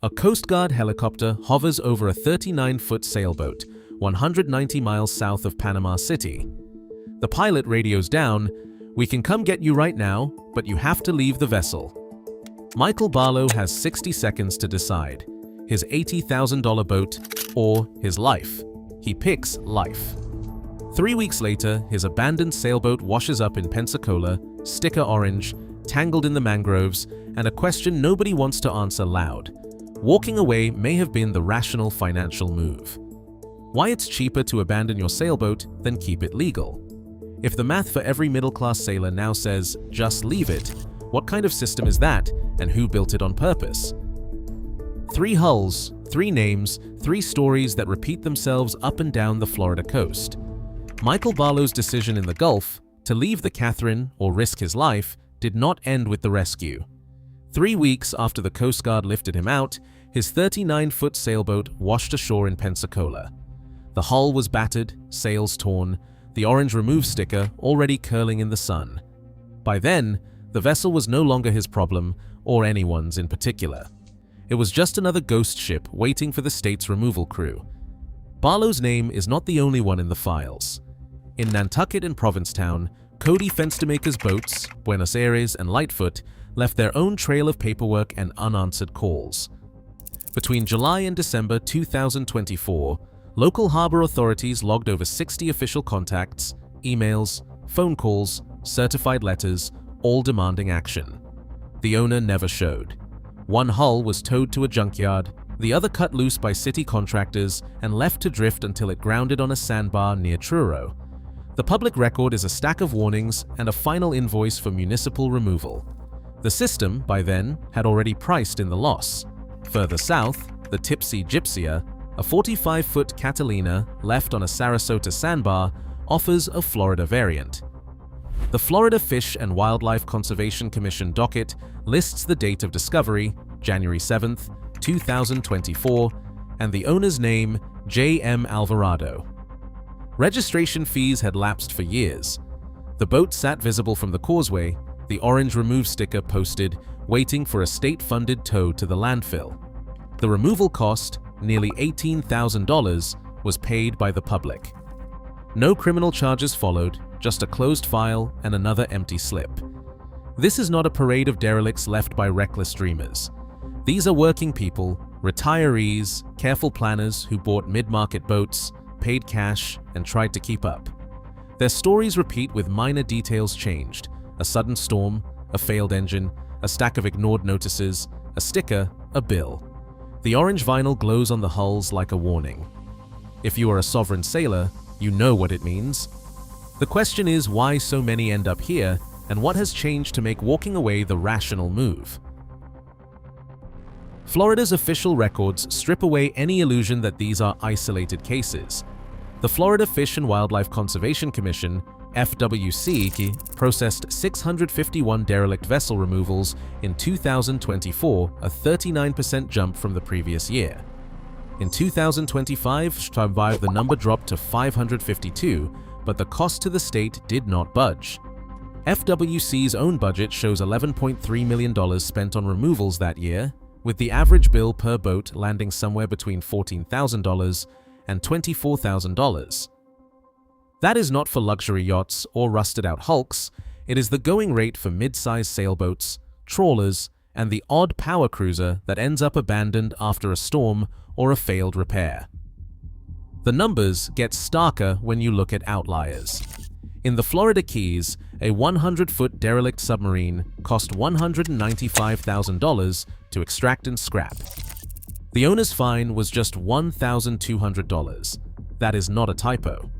A Coast Guard helicopter hovers over a 39-foot sailboat, 190 miles south of Panama City. The pilot radios down, "We can come get you right now, but you have to leave the vessel." Michael Barlow has 60 seconds to decide: his $80,000 boat or his life. He picks life. 3 weeks later, his abandoned sailboat washes up in Pensacola, sticker orange, tangled in the mangroves, and a question nobody wants to answer loud. Walking away may have been the rational financial move. Why it's cheaper to abandon your sailboat than keep it legal? If the math for every middle-class sailor now says, just leave it, what kind of system is that, and who built it on purpose? 3 hulls, 3 names, 3 stories that repeat themselves up and down the Florida coast. Michael Barlow's decision in the Gulf to leave the Catherine or risk his life did not end with the rescue. 3 weeks after the Coast Guard lifted him out, his 39-foot sailboat washed ashore in Pensacola. The hull was battered, sails torn, the orange remove sticker already curling in the sun. By then, the vessel was no longer his problem, or anyone's in particular. It was just another ghost ship waiting for the state's removal crew. Barlow's name is not the only one in the files. In Nantucket and Provincetown, Cody Fenstermaker's boats, Buenos Aires and Lightfoot, left their own trail of paperwork and unanswered calls. Between July and December 2024, local harbor authorities logged over 60 official contacts, emails, phone calls, certified letters, all demanding action. The owner never showed. One hull was towed to a junkyard, the other cut loose by city contractors and left to drift until it grounded on a sandbar near Truro. The public record is a stack of warnings and a final invoice for municipal removal. The system, by then, had already priced in the loss. Further south, the Tipsy Gypsia, a 45-foot Catalina left on a Sarasota sandbar, offers a Florida variant. The Florida Fish and Wildlife Conservation Commission docket lists the date of discovery, January 7, 2024, and the owner's name, J.M. Alvarado. Registration fees had lapsed for years. The boat sat visible from the causeway, the orange remove sticker posted, waiting for a state-funded tow to the landfill. The removal cost, nearly $18,000, was paid by the public. No criminal charges followed, just a closed file and another empty slip. This is not a parade of derelicts left by reckless dreamers. These are working people, retirees, careful planners who bought mid-market boats, paid cash, and tried to keep up. Their stories repeat with minor details changed: a sudden storm, a failed engine, a stack of ignored notices, a sticker, a bill. The orange vinyl glows on the hulls like a warning. If you are a sovereign sailor, you know what it means. The question is why so many end up here, and what has changed to make walking away the rational move. Florida's official records strip away any illusion that these are isolated cases. The Florida Fish and Wildlife Conservation Commission, FWC, processed 651 derelict vessel removals in 2024, a 39% jump from the previous year. In 2025, the number dropped to 552, but the cost to the state did not budge. FWC's own budget shows $11.3 million spent on removals that year, with the average bill per boat landing somewhere between $14,000 and $24,000. That is not for luxury yachts or rusted-out hulks, it is the going rate for mid-sized sailboats, trawlers, and the odd power cruiser that ends up abandoned after a storm or a failed repair. The numbers get starker when you look at outliers. In the Florida Keys, a 100-foot derelict submarine cost $195,000 to extract and scrap. The owner's fine was just $1,200. That is not a typo.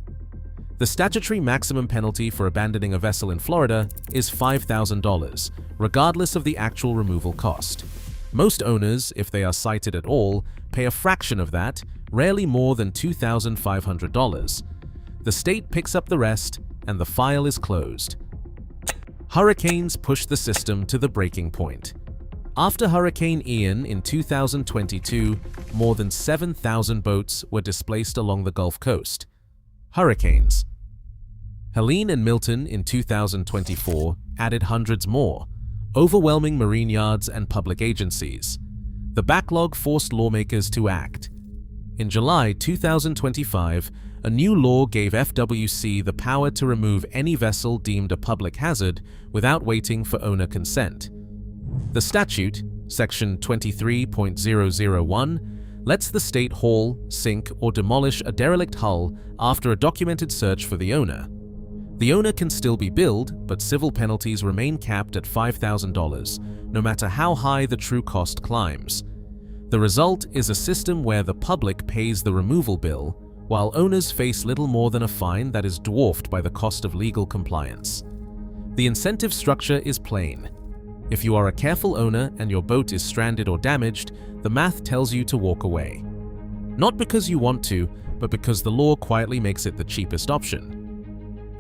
The statutory maximum penalty for abandoning a vessel in Florida is $5,000, regardless of the actual removal cost. Most owners, if they are cited at all, pay a fraction of that, rarely more than $2,500. The state picks up the rest, and the file is closed. Hurricanes pushed the system to the breaking point. After Hurricane Ian in 2022, more than 7,000 boats were displaced along the Gulf Coast. Hurricanes. Helene and Milton in 2024 added hundreds more, overwhelming marine yards and public agencies. The backlog forced lawmakers to act. In July 2025, a new law gave FWC the power to remove any vessel deemed a public hazard without waiting for owner consent. The statute, Section 23.001, lets the state haul, sink, or demolish a derelict hull after a documented search for the owner. The owner can still be billed, but civil penalties remain capped at $5,000, no matter how high the true cost climbs. The result is a system where the public pays the removal bill, while owners face little more than a fine that is dwarfed by the cost of legal compliance. The incentive structure is plain. If you are a careful owner and your boat is stranded or damaged, the math tells you to walk away. Not because you want to, but because the law quietly makes it the cheapest option.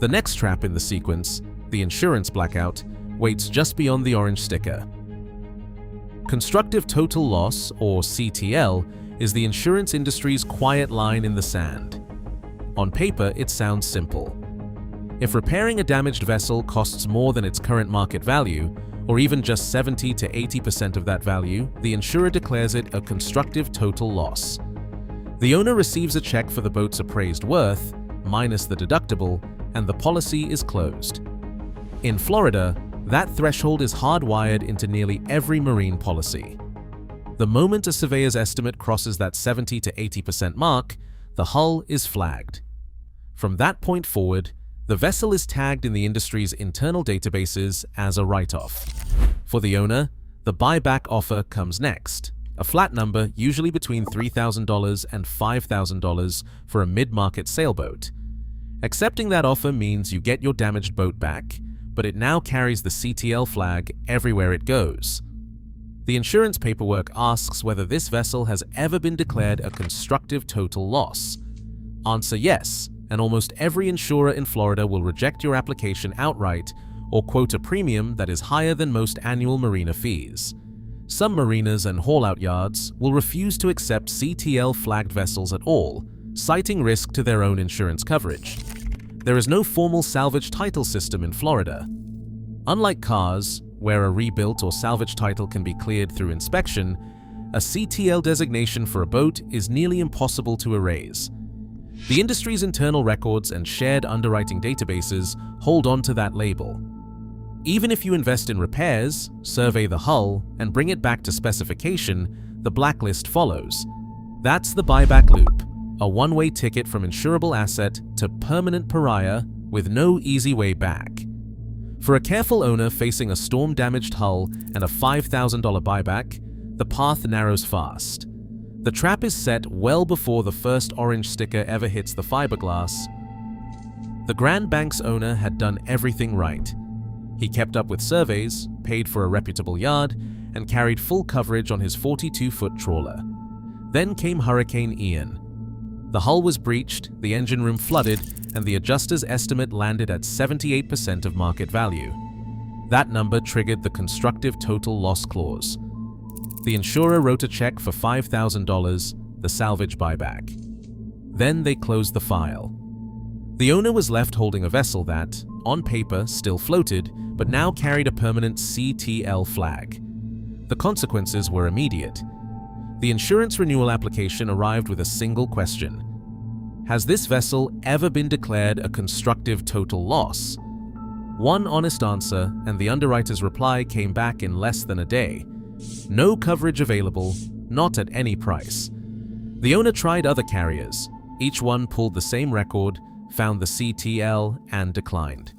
The next trap in the sequence, the insurance blackout, waits just beyond the orange sticker. Constructive Total Loss, or CTL, is the insurance industry's quiet line in the sand. On paper, it sounds simple. If repairing a damaged vessel costs more than its current market value, or even just 70 to 80% of that value, the insurer declares it a constructive total loss. The owner receives a check for the boat's appraised worth, minus the deductible, and the policy is closed. In Florida, that threshold is hardwired into nearly every marine policy. The moment a surveyor's estimate crosses that 70 to 80% mark, the hull is flagged. From that point forward, the vessel is tagged in the industry's internal databases as a write-off. For the owner, the buyback offer comes next, a flat number usually between $3,000 and $5,000 for a mid-market sailboat. Accepting that offer means you get your damaged boat back, but it now carries the CTL flag everywhere it goes. The insurance paperwork asks whether this vessel has ever been declared a constructive total loss. Answer yes, and almost every insurer in Florida will reject your application outright or quote a premium that is higher than most annual marina fees. Some marinas and haul-out yards will refuse to accept CTL-flagged vessels at all, citing risk to their own insurance coverage. There is no formal salvage title system in Florida. Unlike cars, where a rebuilt or salvage title can be cleared through inspection, a CTL designation for a boat is nearly impossible to erase. The industry's internal records and shared underwriting databases hold on to that label. Even if you invest in repairs, survey the hull, and bring it back to specification, the blacklist follows. That's the buyback loop, a one-way ticket from insurable asset to permanent pariah with no easy way back. For a careful owner facing a storm-damaged hull and a $5,000 buyback, the path narrows fast. The trap is set well before the first orange sticker ever hits the fiberglass. The Grand Bank's owner had done everything right. He kept up with surveys, paid for a reputable yard, and carried full coverage on his 42-foot trawler. Then came Hurricane Ian. The hull was breached, the engine room flooded, and the adjuster's estimate landed at 78% of market value. That number triggered the constructive total loss clause. The insurer wrote a check for $5,000, the salvage buyback. Then they closed the file. The owner was left holding a vessel that, on paper, still floated, but now carried a permanent CTL flag. The consequences were immediate. The insurance renewal application arrived with a single question. Has this vessel ever been declared a constructive total loss? One honest answer, and the underwriter's reply came back in less than a day. No coverage available, not at any price. The owner tried other carriers. Each one pulled the same record, found the CTL, and declined.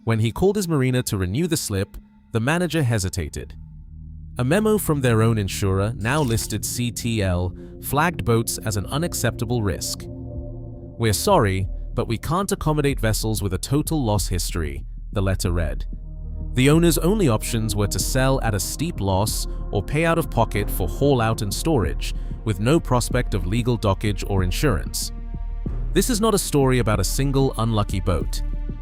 When he called his marina to renew the slip, the manager hesitated. A memo from their own insurer now listed CTL flagged boats as an unacceptable risk. "We're sorry, but we can't accommodate vessels with a total loss history," the letter read. The owner's only options were to sell at a steep loss or pay out of pocket for haul-out and storage, with no prospect of legal dockage or insurance. This is not a story about a single unlucky boat.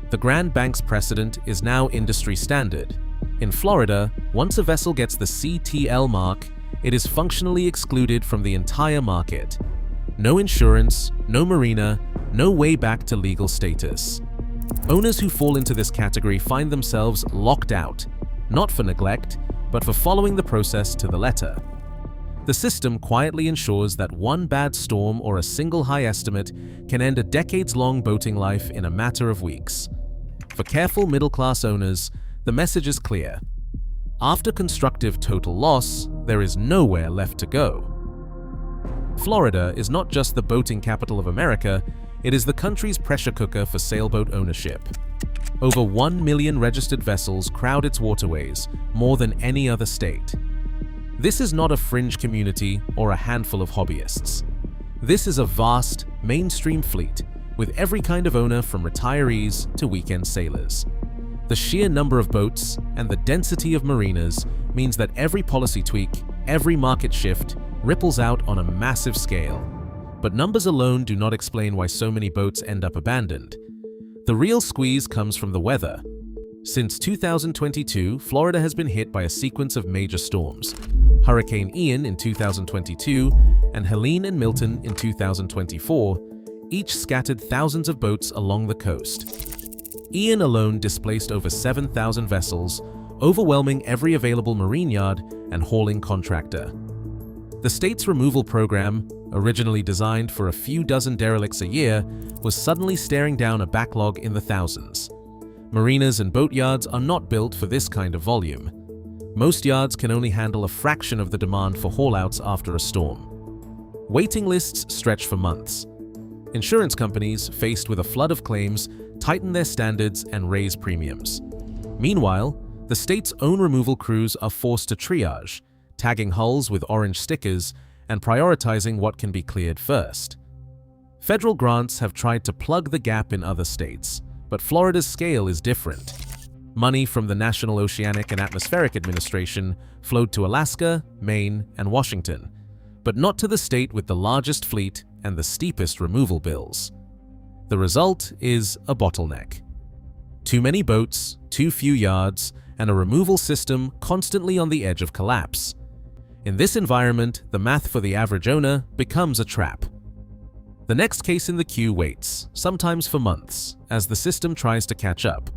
The Grand Bank's precedent is now industry standard. In Florida, once a vessel gets the CTL mark, it is functionally excluded from the entire market. No insurance, no marina, no way back to legal status. Owners who fall into this category find themselves locked out, not for neglect, but for following the process to the letter. The system quietly ensures that one bad storm or a single high estimate can end a decades-long boating life in a matter of weeks. For careful middle-class owners, the message is clear. After constructive total loss, there is nowhere left to go. Florida is not just the boating capital of America, it is the country's pressure cooker for sailboat ownership. Over 1 million registered vessels crowd its waterways, more than any other state. This is not a fringe community or a handful of hobbyists. This is a vast, mainstream fleet, with every kind of owner from retirees to weekend sailors. The sheer number of boats and the density of marinas means that every policy tweak, every market shift, ripples out on a massive scale. But numbers alone do not explain why so many boats end up abandoned. The real squeeze comes from the weather. Since 2022, Florida has been hit by a sequence of major storms. Hurricane Ian in 2022 and Helene and Milton in 2024 each scattered thousands of boats along the coast. Ian alone displaced over 7,000 vessels, overwhelming every available marine yard and hauling contractor. The state's removal program, originally designed for a few dozen derelicts a year, was suddenly staring down a backlog in the thousands. Marinas and boatyards are not built for this kind of volume. Most yards can only handle a fraction of the demand for haulouts after a storm. Waiting lists stretch for months. Insurance companies, faced with a flood of claims, tighten their standards and raise premiums. Meanwhile, the state's own removal crews are forced to triage, tagging hulls with orange stickers and prioritizing what can be cleared first. Federal grants have tried to plug the gap in other states, but Florida's scale is different. Money from the National Oceanic and Atmospheric Administration flowed to Alaska, Maine, and Washington, but not to the state with the largest fleet and the steepest removal bills. The result is a bottleneck. Too many boats, too few yards, and a removal system constantly on the edge of collapse. In this environment, the math for the average owner becomes a trap. The next case in the queue waits, sometimes for months, as the system tries to catch up.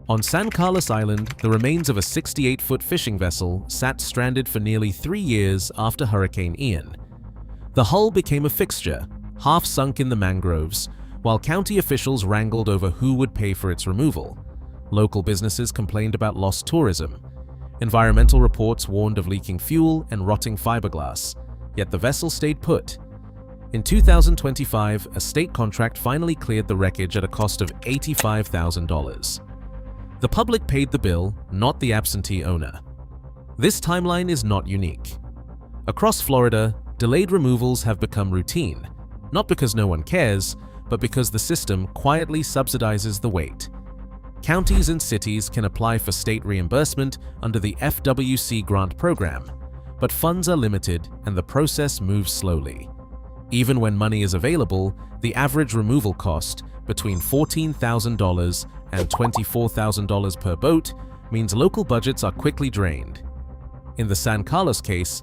On San Carlos Island, the remains of a 68-foot fishing vessel sat stranded for nearly 3 years after Hurricane Ian. The hull became a fixture, half sunk in the mangroves, while county officials wrangled over who would pay for its removal. Local businesses complained about lost tourism. Environmental reports warned of leaking fuel and rotting fiberglass, yet the vessel stayed put. In 2025, a state contract finally cleared the wreckage at a cost of $85,000. The public paid the bill, not the absentee owner. This timeline is not unique. Across Florida, delayed removals have become routine, not because no one cares, but because the system quietly subsidizes the wait. Counties and cities can apply for state reimbursement under the FWC grant program, but funds are limited and the process moves slowly. Even when money is available, the average removal cost, between $14,000 and $24,000 per boat, means local budgets are quickly drained. In the San Carlos case,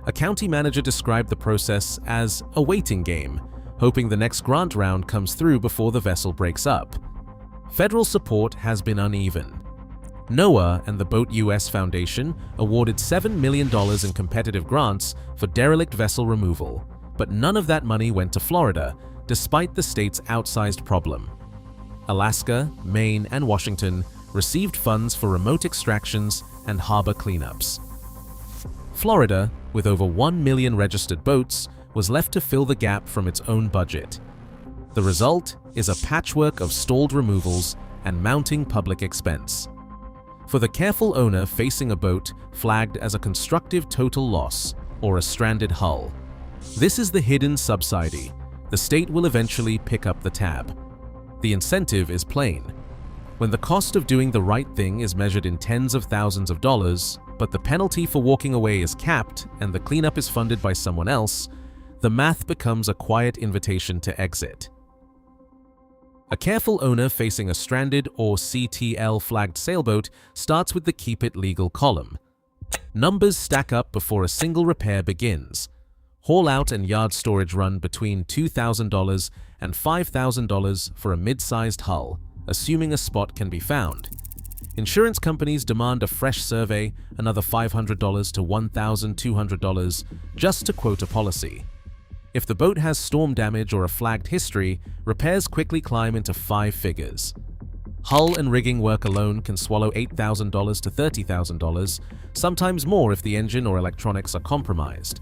a county manager described the process as a waiting game, hoping the next grant round comes through before the vessel breaks up. Federal support has been uneven. NOAA and the Boat US Foundation awarded $7 million in competitive grants for derelict vessel removal, but none of that money went to Florida, despite the state's outsized problem. Alaska, Maine, and Washington received funds for remote extractions and harbor cleanups. Florida, with over 1 million registered boats, was left to fill the gap from its own budget. The result is a patchwork of stalled removals and mounting public expense. For the careful owner facing a boat flagged as a constructive total loss or a stranded hull, this is the hidden subsidy. The state will eventually pick up the tab. The incentive is plain. When the cost of doing the right thing is measured in tens of thousands of dollars, but the penalty for walking away is capped and the cleanup is funded by someone else, the math becomes a quiet invitation to exit. A careful owner facing a stranded or CTL-flagged sailboat starts with the Keep It Legal column. Numbers stack up before a single repair begins. Haul-out and yard storage run between $2,000 and $5,000 for a mid-sized hull, assuming a spot can be found. Insurance companies demand a fresh survey, another $500 to $1,200, just to quote a policy. If the boat has storm damage or a flagged history, repairs quickly climb into 5 figures. Hull and rigging work alone can swallow $8,000 to $30,000, sometimes more if the engine or electronics are compromised.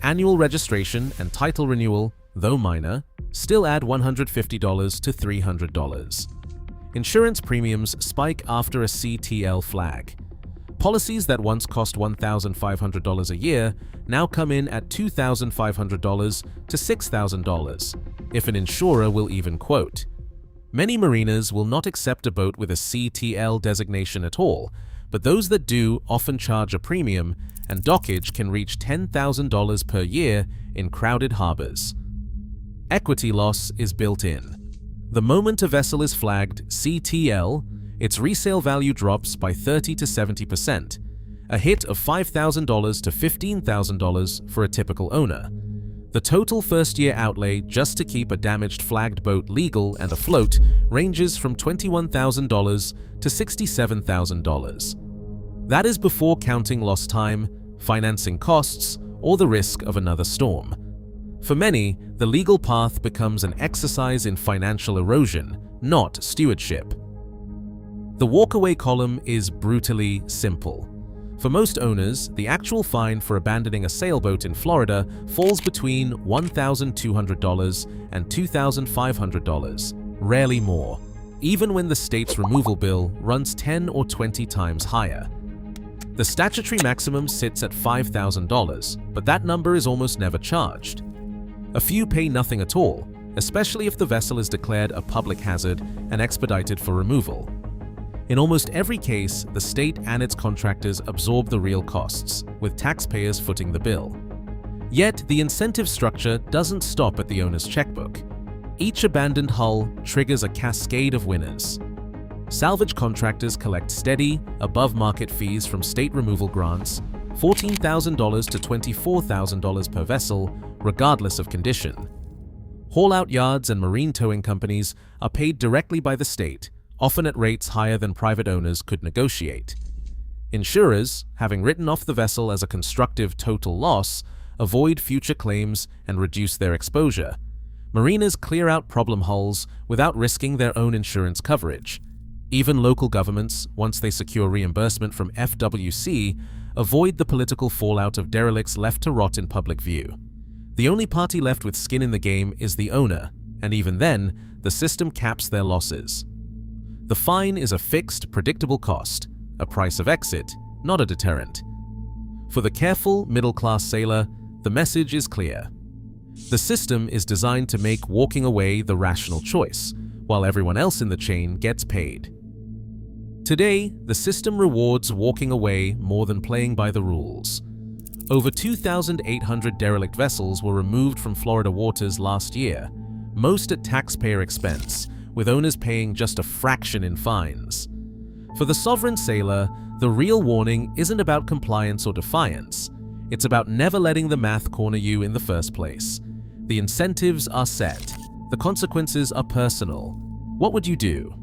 Annual registration and title renewal, though minor, still add $150 to $300. Insurance premiums spike after a CTL flag. Policies that once cost $1,500 a year now come in at $2,500 to $6,000, if an insurer will even quote. Many marinas will not accept a boat with a CTL designation at all, but those that do often charge a premium, and dockage can reach $10,000 per year in crowded harbors. Equity loss is built in. The moment a vessel is flagged CTL, its resale value drops by 30 to 70%, a hit of $5,000 to $15,000 for a typical owner. The total first-year outlay just to keep a damaged flagged boat legal and afloat ranges from $21,000 to $67,000. That is before counting lost time, financing costs, or the risk of another storm. For many, the legal path becomes an exercise in financial erosion, not stewardship. The walkaway column is brutally simple. For most owners, the actual fine for abandoning a sailboat in Florida falls between $1,200 and $2,500, rarely more, even when the state's removal bill runs 10 or 20 times higher. The statutory maximum sits at $5,000, but that number is almost never charged. A few pay nothing at all, especially if the vessel is declared a public hazard and expedited for removal. In almost every case, the state and its contractors absorb the real costs, with taxpayers footing the bill. Yet, the incentive structure doesn't stop at the owner's checkbook. Each abandoned hull triggers a cascade of winners. Salvage contractors collect steady, above-market fees from state removal grants, $14,000 to $24,000 per vessel, regardless of condition. Haul-out yards and marine towing companies are paid directly by the state, often at rates higher than private owners could negotiate. Insurers, having written off the vessel as a constructive total loss, avoid future claims and reduce their exposure. Marinas clear out problem hulls without risking their own insurance coverage. Even local governments, once they secure reimbursement from FWC, avoid the political fallout of derelicts left to rot in public view. The only party left with skin in the game is the owner, and even then, the system caps their losses. The fine is a fixed, predictable cost, a price of exit, not a deterrent. For the careful, middle-class sailor, the message is clear. The system is designed to make walking away the rational choice, while everyone else in the chain gets paid. Today, the system rewards walking away more than playing by the rules. Over 2,800 derelict vessels were removed from Florida waters last year, most at taxpayer expense, with owners paying just a fraction in fines. For the sovereign sailor, the real warning isn't about compliance or defiance. It's about never letting the math corner you in the first place. The incentives are set. The consequences are personal. What would you do?